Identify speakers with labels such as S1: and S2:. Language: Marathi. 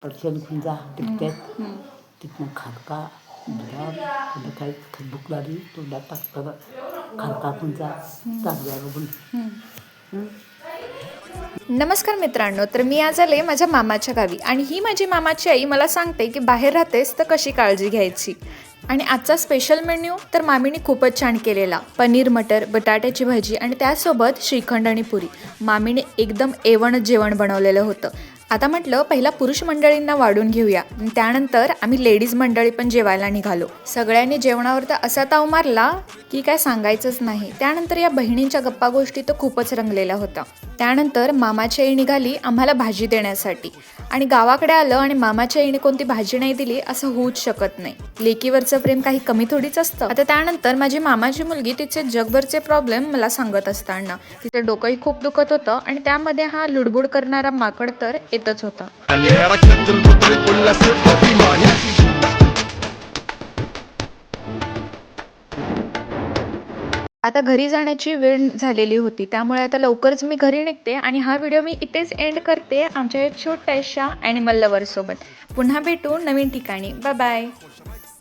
S1: खुंजा टिकट्यात तिथनं खारका बदाम पुन्हा काही भूक लागली तोंडात टाकताना खारका खुंजा चांगल्या बघून.
S2: नमस्कार मित्रांनो, तर मी आज आले माझ्या मामाच्या गावी आणि ही माझी मामाची आई मला सांगते की बाहेर राहतेस तर कशी काळजी घ्यायची. आणि आजचा स्पेशल मेन्यू तर मामीने खूपच छान केलेला. पनीर मटर, बटाट्याची भाजी आणि त्यासोबत श्रीखंड आणि पुरी. मामीने एकदम एवणच जेवण बनवलेलं होतं. आता म्हटलं पहिला पुरुष मंडळींना वाढून घेऊया, त्यानंतर आम्ही लेडीज मंडळी पण जेवायला निघालो. सगळ्यांनी जेवणावर तर असा ताव मारला की काय सांगायचंच नाही. त्यानंतर या बहिणींच्या गप्पा गोष्टी तर खूपच रंगलेल्या होत्या. त्यानंतर मामाची आई निघाली आम्हाला भाजी देण्यासाठी. आणि गावाकडे आलं आणि मामाच्या आईने कोणती भाजी नाही दिली असं होऊच शकत नाही. लेकीवरचं प्रेम काही कमी थोडीच असतं. आता त्यानंतर माझी मामाची मुलगी तिचे जगभरचे प्रॉब्लेम मला सांगत असताना तिचे डोकंही खूप दुखत होतं आणि त्यामध्ये हा लुडबुड करणारा माकड तर येतच होता. आता घरी जाण्याची वेळ झालेली होती, त्यामुळे आता लवकरच मी घरी निघते आणि हा व्हिडिओ मी इथेच एंड करते आमच्या छोट्याशा ॲनिमल लवर सोबत. पुन्हा भेटू नवीन ठिकाणी. Bye bye.